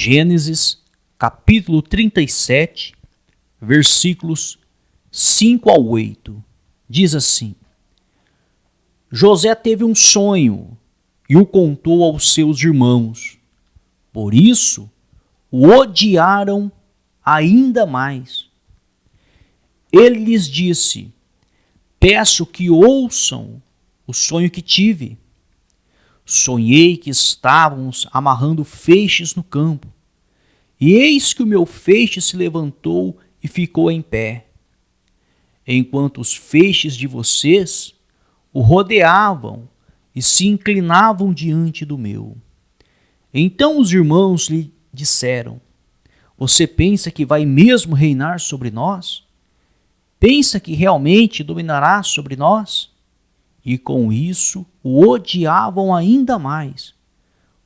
Gênesis, capítulo 37, versículos 5 ao 8. Diz assim: José teve um sonho e o contou aos seus irmãos. Por isso, o odiaram ainda mais. Ele lhes disse: Peço que ouçam o sonho que tive. Sonhei que estávamos amarrando feixes no campo, e eis que o meu feixe se levantou e ficou em pé, enquanto os feixes de vocês o rodeavam e se inclinavam diante do meu. Então os irmãos lhe disseram: Você pensa que vai mesmo reinar sobre nós? Pensa que realmente dominará sobre nós? E com isso o odiavam ainda mais,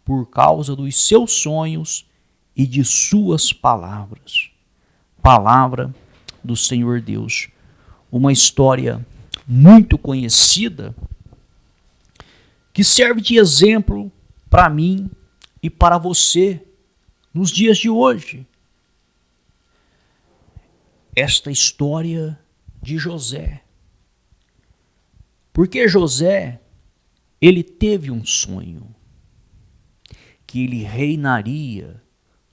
por causa dos seus sonhos e de suas palavras. Palavra do Senhor Deus. Uma história muito conhecida que serve de exemplo para mim e para você nos dias de hoje. Esta história de José. Porque José, ele teve um sonho, que ele reinaria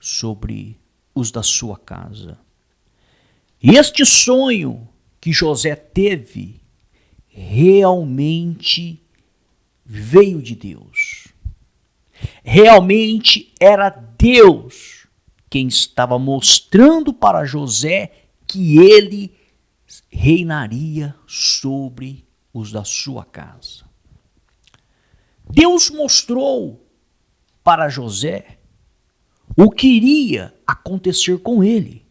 sobre os da sua casa. E este sonho que José teve, realmente veio de Deus. Realmente era Deus quem estava mostrando para José que ele reinaria sobre os da sua casa. Deus mostrou para José o que iria acontecer com ele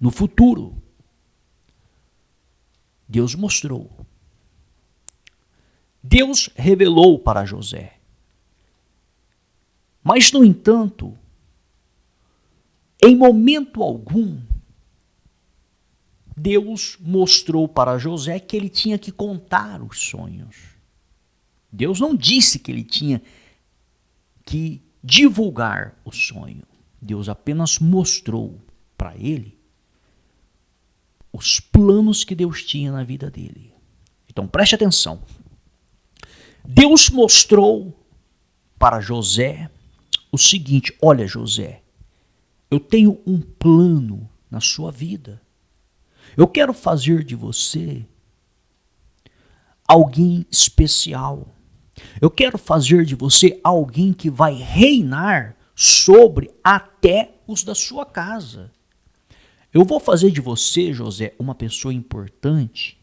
no futuro. Deus mostrou. Deus revelou para José. Mas, no entanto, em momento algum, Deus mostrou para José que ele tinha que contar os sonhos. Deus não disse que ele tinha que divulgar o sonho. Deus apenas mostrou para ele os planos que Deus tinha na vida dele. Então preste atenção. Deus mostrou para José o seguinte: olha, José, eu tenho um plano na sua vida. Eu quero fazer de você alguém especial. Eu quero fazer de você alguém que vai reinar sobre até os da sua casa. Eu vou fazer de você, José, uma pessoa importante,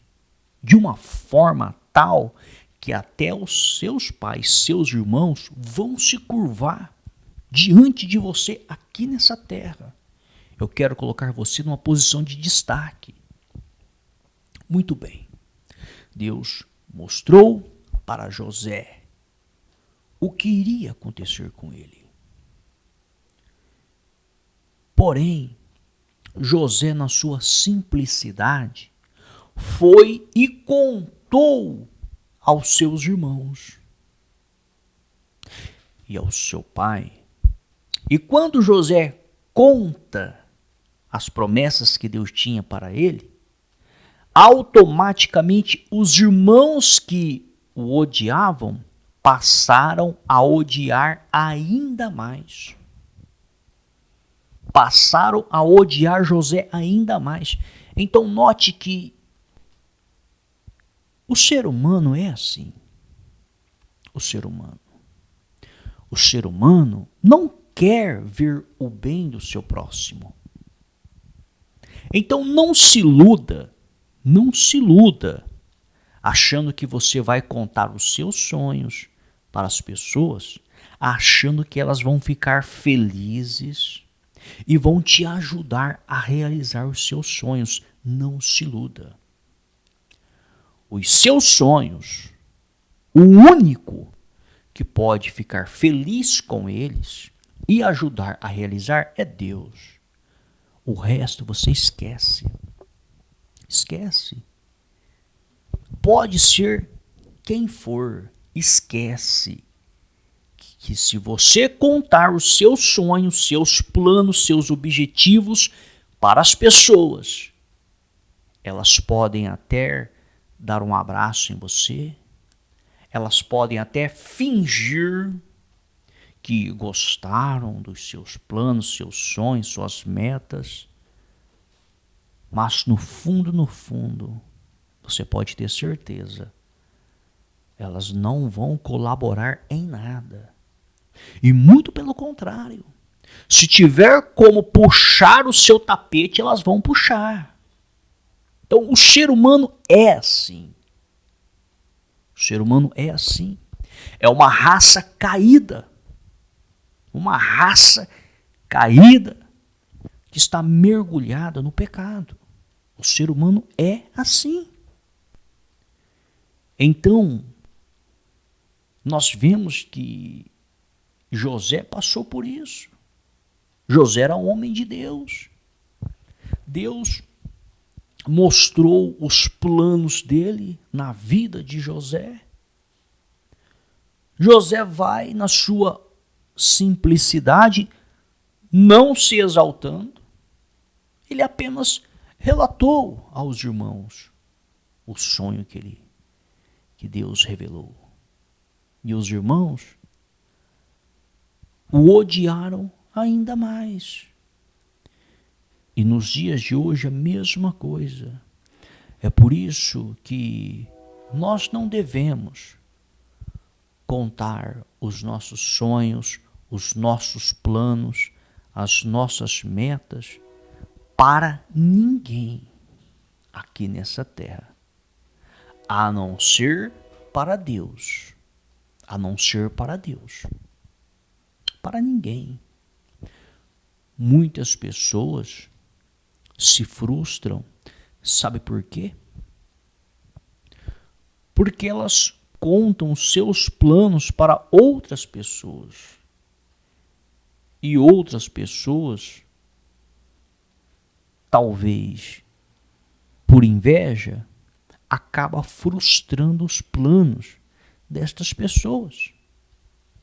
de uma forma tal que até os seus pais, seus irmãos, vão se curvar diante de você aqui nessa terra. Eu quero colocar você numa posição de destaque. Muito bem. Deus mostrou para José o que iria acontecer com ele. Porém, José, na sua simplicidade, foi e contou aos seus irmãos e ao seu pai. E quando José conta as promessas que Deus tinha para ele, automaticamente os irmãos que o odiavam passaram a odiar ainda mais. Passaram a odiar José ainda mais. Então note que o ser humano é assim. O ser humano não quer ver o bem do seu próximo. Então não se iluda achando que você vai contar os seus sonhos para as pessoas, achando que elas vão ficar felizes e vão te ajudar a realizar os seus sonhos. Não se iluda. Os seus sonhos, o único que pode ficar feliz com eles e ajudar a realizar é Deus. O resto você esquece. Esquece. Pode ser quem for, esquece. que se você contar os seus sonhos, seus planos, seus objetivos para as pessoas, elas podem até dar um abraço em você, elas podem até fingir que gostaram dos seus planos, seus sonhos, suas metas, mas no fundo, você pode ter certeza, elas não vão colaborar em nada. E muito pelo contrário, se tiver como puxar o seu tapete, elas vão puxar. Então o ser humano é assim. O ser humano é assim. É uma raça caída. Uma raça caída que está mergulhada no pecado. O ser humano é assim. Então, nós vemos que José passou por isso. José era homem de Deus. Deus mostrou os planos dele na vida de José. José vai na sua simplicidade, não se exaltando. Ele apenas relatou aos irmãos o sonho que Deus revelou. E os irmãos o odiaram ainda mais. E nos dias de hoje a mesma coisa. É por isso que nós não devemos contar os nossos sonhos, os nossos planos, as nossas metas para ninguém aqui nessa terra, a não ser para Deus. A não ser para Deus. Para ninguém. Muitas pessoas se frustram, sabe por quê? Porque elas contam seus planos para outras pessoas. E outras pessoas, talvez por inveja, acaba frustrando os planos destas pessoas.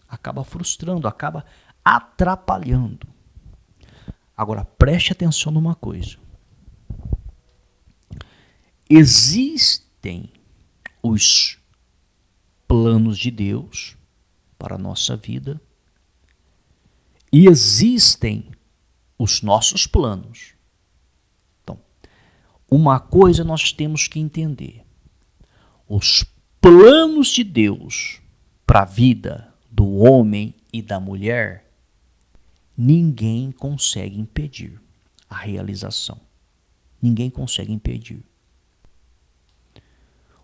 Acaba frustrando, acaba atrapalhando. Agora, preste atenção numa coisa. Existem os planos de Deus para a nossa vida e existem os nossos planos. Então, uma coisa nós temos que entender. Os planos de Deus para a vida do homem e da mulher, ninguém consegue impedir a realização. Ninguém consegue impedir.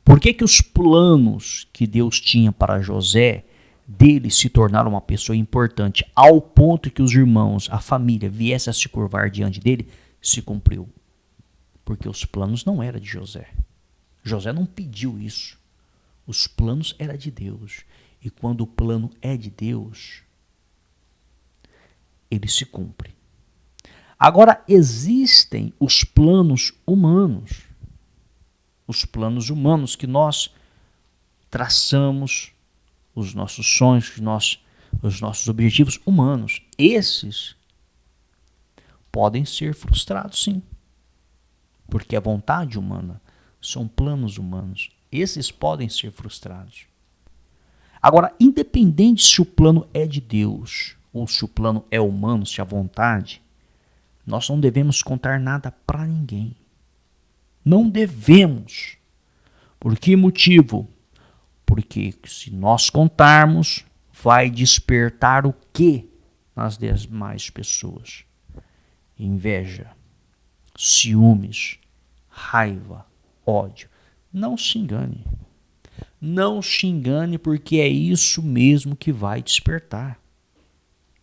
Por que os planos que Deus tinha para José, dele se tornar uma pessoa importante, ao ponto que os irmãos, a família, viessem a se curvar diante dele, se cumpriu? Porque os planos não eram de José. José não pediu isso. Os planos eram de Deus. E quando o plano é de Deus, ele se cumpre. Agora, existem os planos humanos. Os planos humanos que nós traçamos, os nossos sonhos, os nossos objetivos humanos. Esses podem ser frustrados, sim. Porque a vontade humana são planos humanos. Esses podem ser frustrados. Agora, independente se o plano é de Deus ou se o plano é humano, se a vontade, nós não devemos contar nada para ninguém. Não devemos. Por que motivo? Porque se nós contarmos, vai despertar o que nas demais pessoas? Inveja, ciúmes, raiva, ódio. Não se engane. Não se engane, porque é isso mesmo que vai despertar.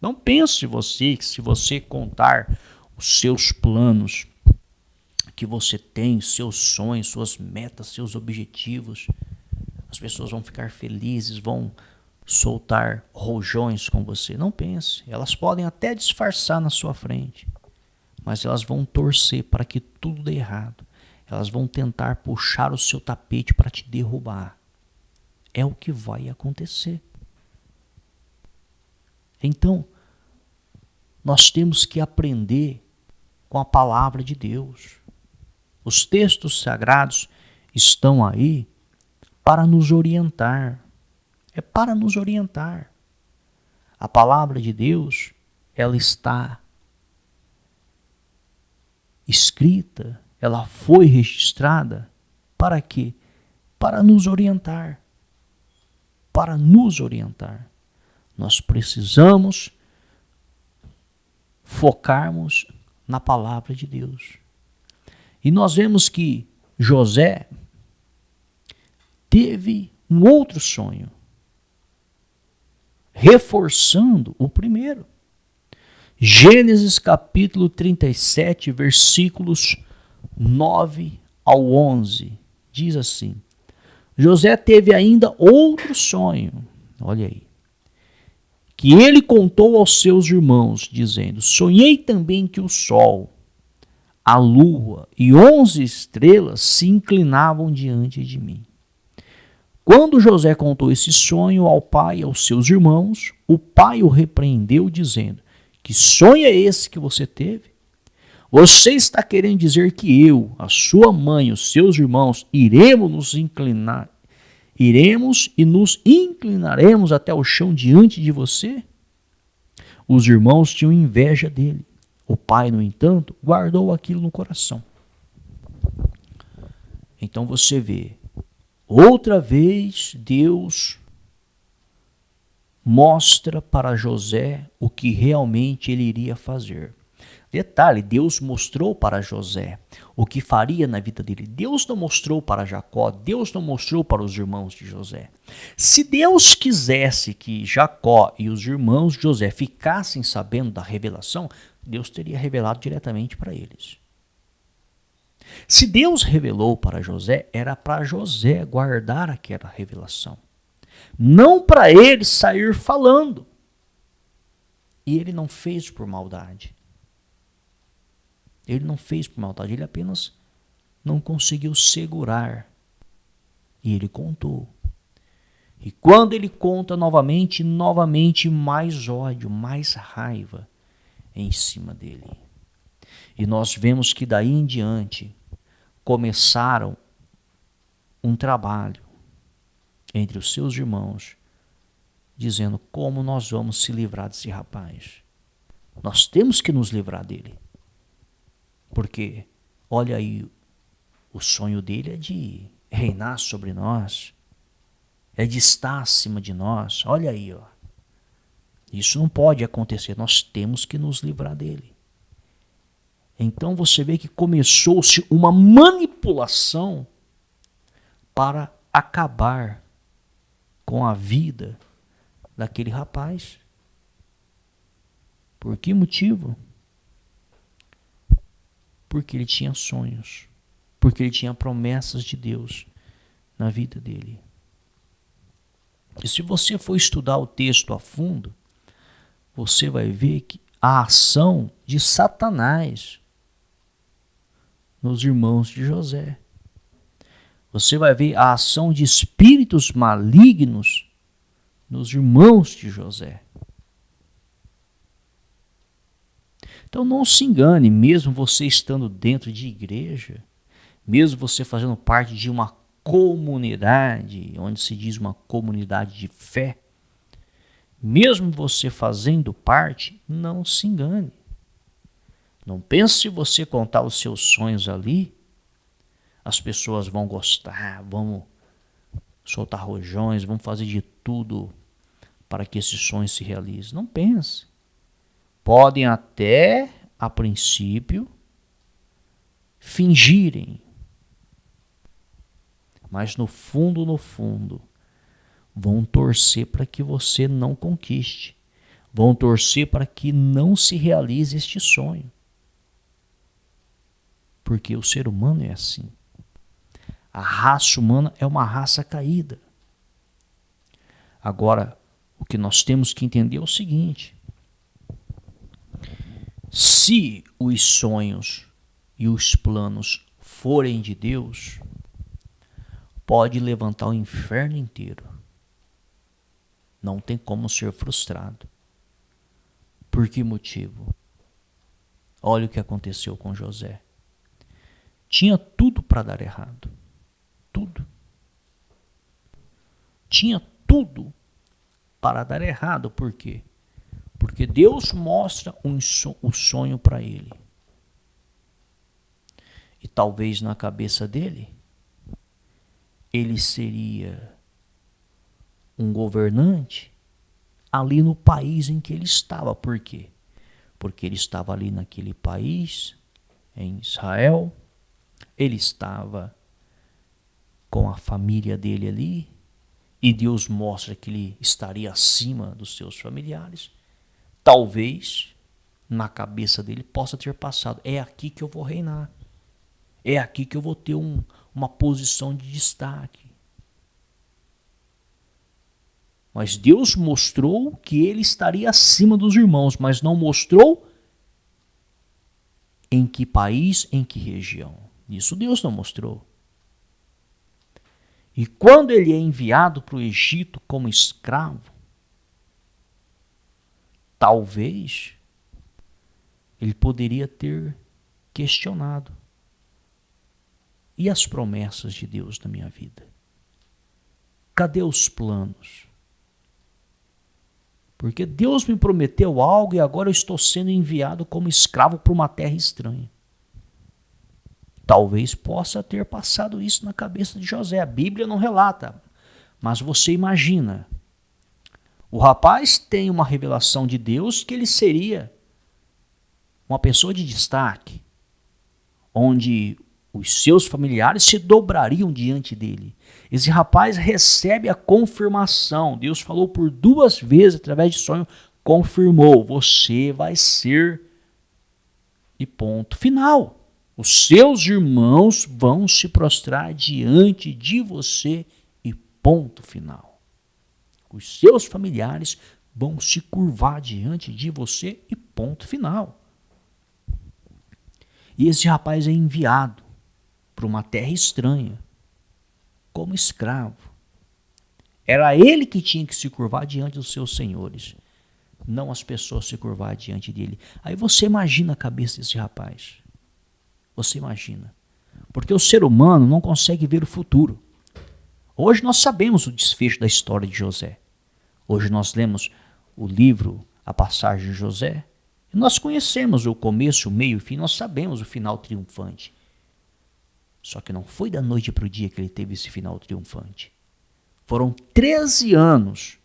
Não pense você que se você contar os seus planos, que você tem, seus sonhos, suas metas, seus objetivos, as pessoas vão ficar felizes, vão soltar rojões com você. Não pense. Elas podem até disfarçar na sua frente, mas elas vão torcer para que tudo dê errado. Elas vão tentar puxar o seu tapete para te derrubar. É o que vai acontecer. Então, nós temos que aprender com a palavra de Deus. Os textos sagrados estão aí para nos orientar. É para nos orientar. A palavra de Deus, ela está escrita, ela foi registrada para quê? Para nos orientar. Para nos orientar. Nós precisamos focarmos na palavra de Deus. E nós vemos que José teve um outro sonho, reforçando o primeiro. Gênesis capítulo 37, versículos 9 ao 11, diz assim: José teve ainda outro sonho, olha aí, que ele contou aos seus irmãos, dizendo: sonhei também que o sol, a lua e 11 estrelas se inclinavam diante de mim. Quando José contou esse sonho ao pai e aos seus irmãos, o pai o repreendeu, dizendo: que sonho é esse que você teve? Você está querendo dizer que eu, a sua mãe e os seus irmãos iremos e nos inclinaremos até o chão diante de você? Os irmãos tinham inveja dele. O pai, no entanto, guardou aquilo no coração. Então você vê, outra vez Deus mostra para José o que realmente ele iria fazer. Detalhe, Deus mostrou para José o que faria na vida dele. Deus não mostrou para Jacó, Deus não mostrou para os irmãos de José. Se Deus quisesse que Jacó e os irmãos de José ficassem sabendo da revelação, Deus teria revelado diretamente para eles. Se Deus revelou para José, era para José guardar aquela revelação. Não para ele sair falando. E ele não fez por maldade. Ele não fez por maldade, ele apenas não conseguiu segurar. E ele contou. E quando ele conta novamente mais ódio, mais raiva em cima dele. E nós vemos que daí em diante começaram um trabalho entre os seus irmãos, dizendo: como nós vamos se livrar desse rapaz? Nós temos que nos livrar dele. Porque, olha aí, o sonho dele é de reinar sobre nós, é de estar acima de nós. Olha aí, ó. Isso não pode acontecer, nós temos que nos livrar dele. Então você vê que começou-se uma manipulação para acabar com a vida daquele rapaz. Por que motivo? Porque ele tinha sonhos, porque ele tinha promessas de Deus na vida dele. E se você for estudar o texto a fundo, você vai ver que a ação de Satanás nos irmãos de José. Você vai ver a ação de espíritos malignos nos irmãos de José. Então não se engane, mesmo você estando dentro de igreja, mesmo você fazendo parte de uma comunidade, onde se diz uma comunidade de fé, mesmo você fazendo parte, não se engane. Não pense se você contar os seus sonhos ali, as pessoas vão gostar, vão soltar rojões, vão fazer de tudo para que esses sonhos se realizem. Não pense. Podem até, a princípio, fingirem. Mas no fundo, vão torcer para que você não conquiste. Vão torcer para que não se realize este sonho. Porque o ser humano é assim. A raça humana é uma raça caída. Agora, o que nós temos que entender é o seguinte: se os sonhos e os planos forem de Deus, pode levantar o inferno inteiro. Não tem como ser frustrado. Por que motivo? Olha o que aconteceu com José. Tinha tudo para dar errado. Tudo. Tinha tudo para dar errado. Por quê? Porque Deus mostra o sonho para ele. E talvez na cabeça dele, ele seria um governante ali no país em que ele estava. Por quê? Porque ele estava ali naquele país, em Israel, ele estava com a família dele ali, e Deus mostra que ele estaria acima dos seus familiares. Talvez na cabeça dele possa ter passado: é aqui que eu vou reinar, é aqui que eu vou ter uma posição de destaque. Mas Deus mostrou que ele estaria acima dos irmãos, mas não mostrou em que país, em que região. Isso Deus não mostrou. E quando ele é enviado para o Egito como escravo, talvez ele poderia ter questionado: e as promessas de Deus na minha vida? Cadê os planos? Porque Deus me prometeu algo e agora eu estou sendo enviado como escravo para uma terra estranha. Talvez possa ter passado isso na cabeça de José. A Bíblia não relata, mas você imagina. O rapaz tem uma revelação de Deus que ele seria uma pessoa de destaque, onde os seus familiares se dobrariam diante dele. Esse rapaz recebe a confirmação. Deus falou por 2 vezes através de sonho, confirmou: você vai ser, e ponto final. Os seus irmãos vão se prostrar diante de você, e ponto final. Os seus familiares vão se curvar diante de você, e ponto final. E esse rapaz é enviado para uma terra estranha, como escravo. Era ele que tinha que se curvar diante dos seus senhores, não as pessoas se curvar diante dele. Aí você imagina a cabeça desse rapaz. Você imagina. Porque o ser humano não consegue ver o futuro. Hoje nós sabemos o desfecho da história de José. Hoje nós lemos o livro, a passagem de José, e nós conhecemos o começo, o meio e o fim, nós sabemos o final triunfante. Só que não foi da noite para o dia que ele teve esse final triunfante. Foram 13 anos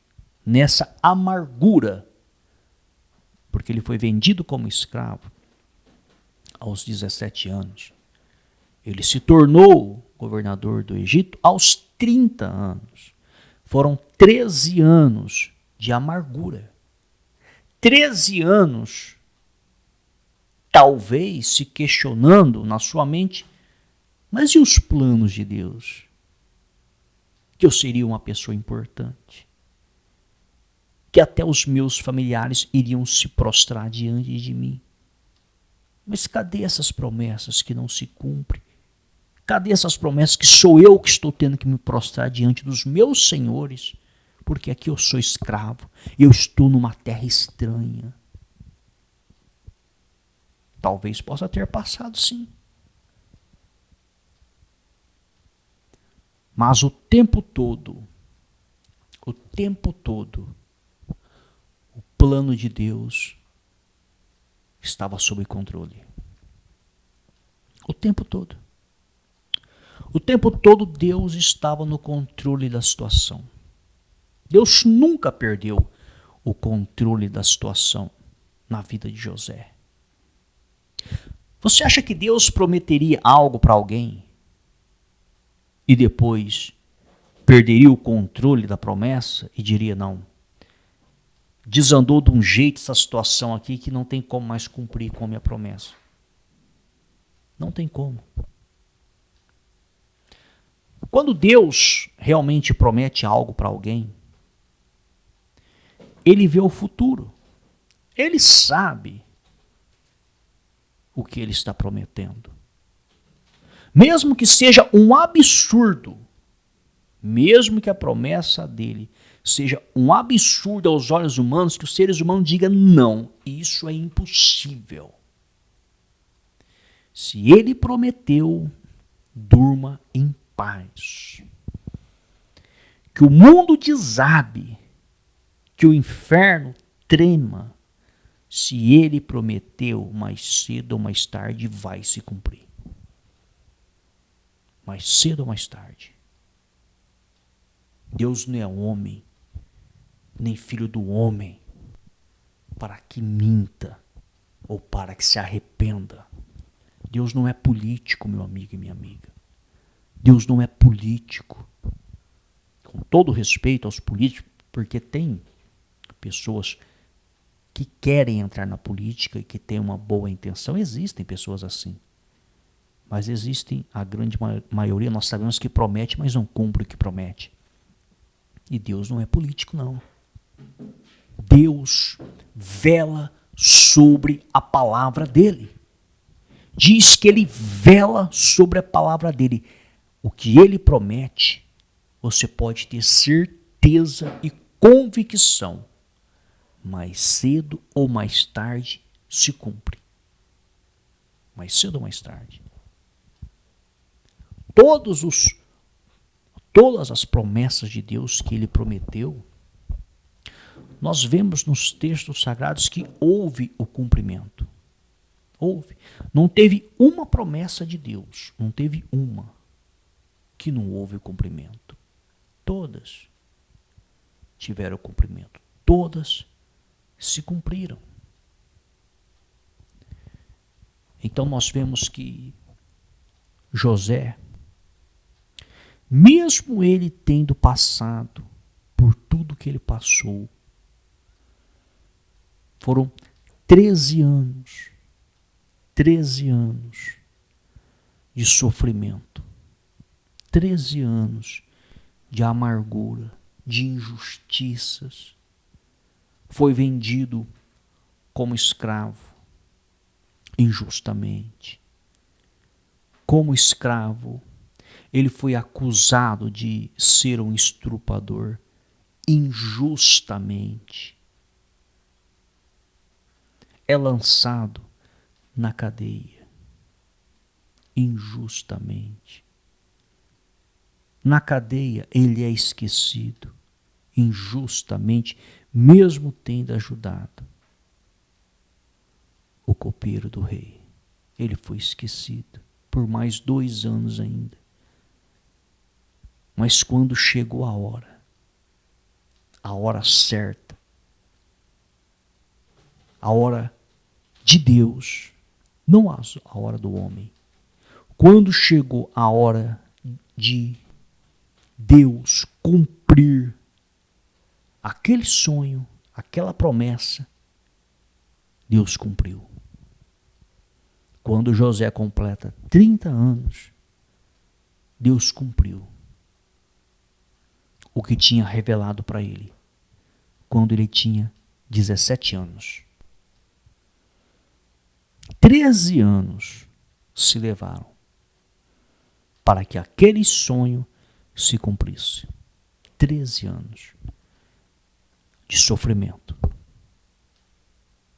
nessa amargura, porque ele foi vendido como escravo aos 17 anos. Ele se tornou governador do Egito aos 30 anos. Foram 13 anos de amargura. 13 anos, talvez se questionando na sua mente: mas e os planos de Deus? Que eu seria uma pessoa importante, que até os meus familiares iriam se prostrar diante de mim. Mas cadê essas promessas que não se cumprem? Cadê essas promessas que sou eu que estou tendo que me prostrar diante dos meus senhores? Porque aqui eu sou escravo, eu estou numa terra estranha. Talvez possa ter passado, sim. Mas o tempo todo, o plano de Deus estava sob controle. O tempo todo. O tempo todo Deus estava no controle da situação. Deus nunca perdeu o controle da situação na vida de José. Você acha que Deus prometeria algo para alguém e depois perderia o controle da promessa e diria: não, desandou de um jeito essa situação aqui que não tem como mais cumprir com a minha promessa? Não tem como. Quando Deus realmente promete algo para alguém, ele vê o futuro. Ele sabe o que ele está prometendo. Mesmo que seja um absurdo, mesmo que a promessa dele seja um absurdo aos olhos humanos que os seres humanos digam não, isso é impossível. Se ele prometeu, durma em paz. Que o mundo desabe, que o inferno trema, se ele prometeu, mais cedo ou mais tarde vai se cumprir. Mais cedo ou mais tarde. Deus não é homem, nem filho do homem, para que minta ou para que se arrependa. Deus não é político, meu amigo e minha amiga. Deus não é político. Com todo respeito aos políticos, porque tem pessoas que querem entrar na política e que têm uma boa intenção. Existem pessoas assim. Mas existem, a grande maioria, nós sabemos que promete, mas não cumpre o que promete. E Deus não é político, não. Deus vela sobre a palavra dele. Diz que ele vela sobre a palavra dele. O que ele promete, você pode ter certeza e convicção. Mais cedo ou mais tarde se cumpre. Mais cedo ou mais tarde. Todas as promessas de Deus que ele prometeu, nós vemos nos textos sagrados que houve o cumprimento. Houve. Não teve uma promessa de Deus, não teve uma que não houve o cumprimento. Todas tiveram o cumprimento. Todas se cumpriram. Então nós vemos que José, mesmo ele tendo passado por tudo que ele passou, foram 13 anos de sofrimento, 13 anos de amargura, de injustiças. Foi vendido como escravo, injustamente. Como escravo, ele foi acusado de ser um estrupador, injustamente. É lançado na cadeia, injustamente. Na cadeia ele é esquecido, injustamente, mesmo tendo ajudado o copeiro do rei. Ele foi esquecido por mais 2 anos ainda. Mas quando chegou a hora certa, a hora de Deus, não a hora do homem. Quando chegou a hora de Deus cumprir aquele sonho, aquela promessa, Deus cumpriu. Quando José completa 30 anos, Deus cumpriu o que tinha revelado para ele, quando ele tinha 17 anos. 13 anos se levaram para que aquele sonho se cumprisse. 13 anos de sofrimento,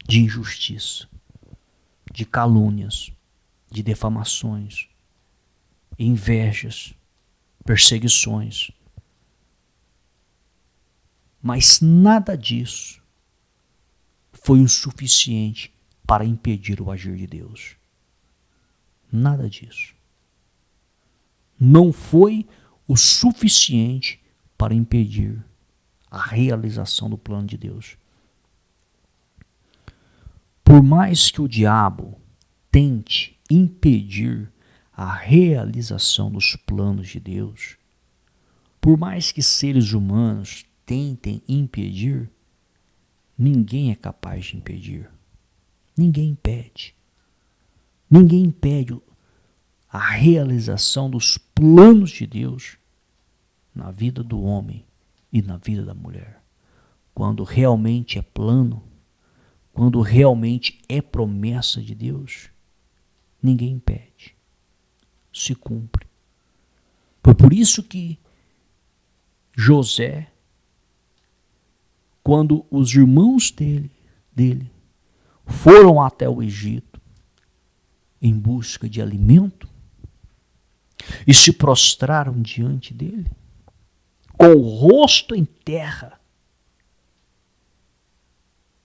de injustiça, de calúnias, de defamações, invejas, perseguições. Mas nada disso foi o suficiente para impedir o agir de Deus. Nada disso. Não foi o suficiente para impedir a realização do plano de Deus. Por mais que o diabo tente impedir a realização dos planos de Deus, por mais que seres humanos tentem impedir, ninguém é capaz de impedir. Ninguém impede. Ninguém impede a realização dos planos de Deus na vida do homem e na vida da mulher. Quando realmente é plano, quando realmente é promessa de Deus, ninguém impede. Se cumpre. Foi por isso que José quando os irmãos dele foram até o Egito em busca de alimento e se prostraram diante dele, com o rosto em terra,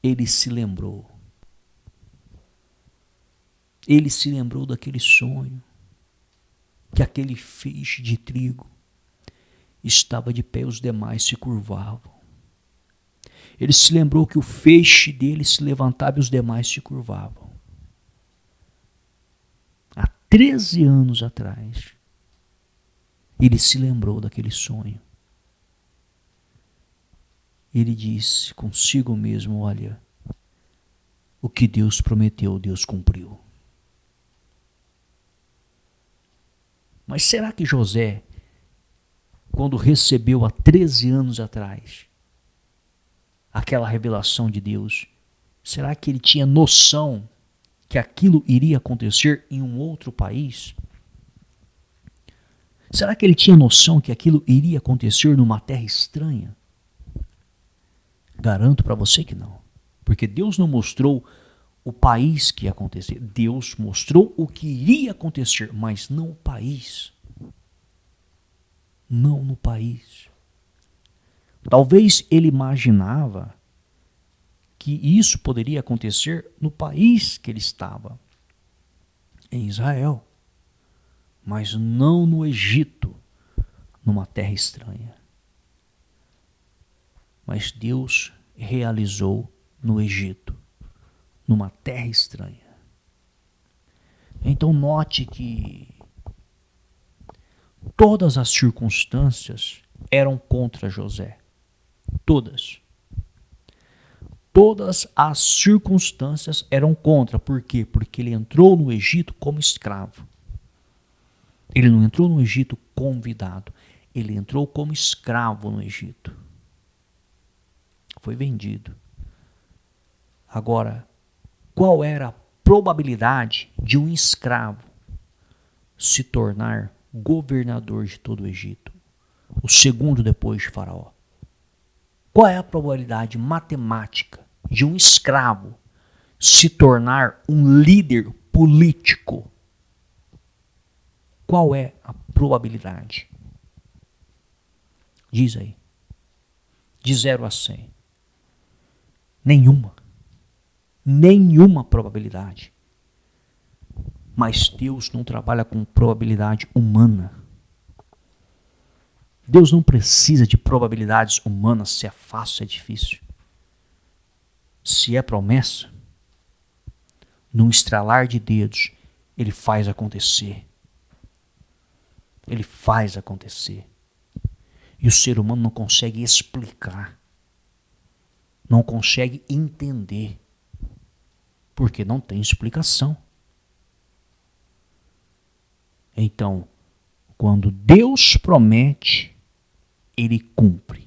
ele se lembrou. Ele se lembrou daquele sonho, que aquele feixe de trigo estava de pé, os demais se curvavam. Ele se lembrou que o feixe dele se levantava e os demais se curvavam. Há 13 anos atrás, ele se lembrou daquele sonho. Ele disse consigo mesmo: olha, o que Deus prometeu, Deus cumpriu. Mas será que José, quando recebeu há 13 anos atrás aquela revelação de Deus, será que ele tinha noção que aquilo iria acontecer em um outro país? Será que ele tinha noção que aquilo iria acontecer numa terra estranha? Garanto para você que não. Porque Deus não mostrou o país que ia acontecer. Deus mostrou o que iria acontecer, mas não o país. Não no país. Talvez ele imaginava que isso poderia acontecer no país que ele estava, em Israel, mas não no Egito, numa terra estranha. Mas Deus realizou no Egito, numa terra estranha. Então note que todas as circunstâncias eram contra José. Todas. Todas as circunstâncias eram contra. Por quê? Porque ele entrou no Egito como escravo. Ele não entrou no Egito convidado. Ele entrou como escravo no Egito. Foi vendido. Agora, qual era a probabilidade de um escravo se tornar governador de todo o Egito? O segundo depois de Faraó. Qual é a probabilidade matemática de um escravo se tornar um líder político? Qual é a probabilidade? Diz aí. De 0 a 100. Nenhuma. Nenhuma probabilidade. Mas Deus não trabalha com probabilidade humana. Deus não precisa de probabilidades humanas, se é fácil, se é difícil. Se é promessa, num estralar de dedos, Ele faz acontecer. Ele faz acontecer. E o ser humano não consegue explicar. Não consegue entender. Porque não tem explicação. Então, quando Deus promete, Ele cumpre.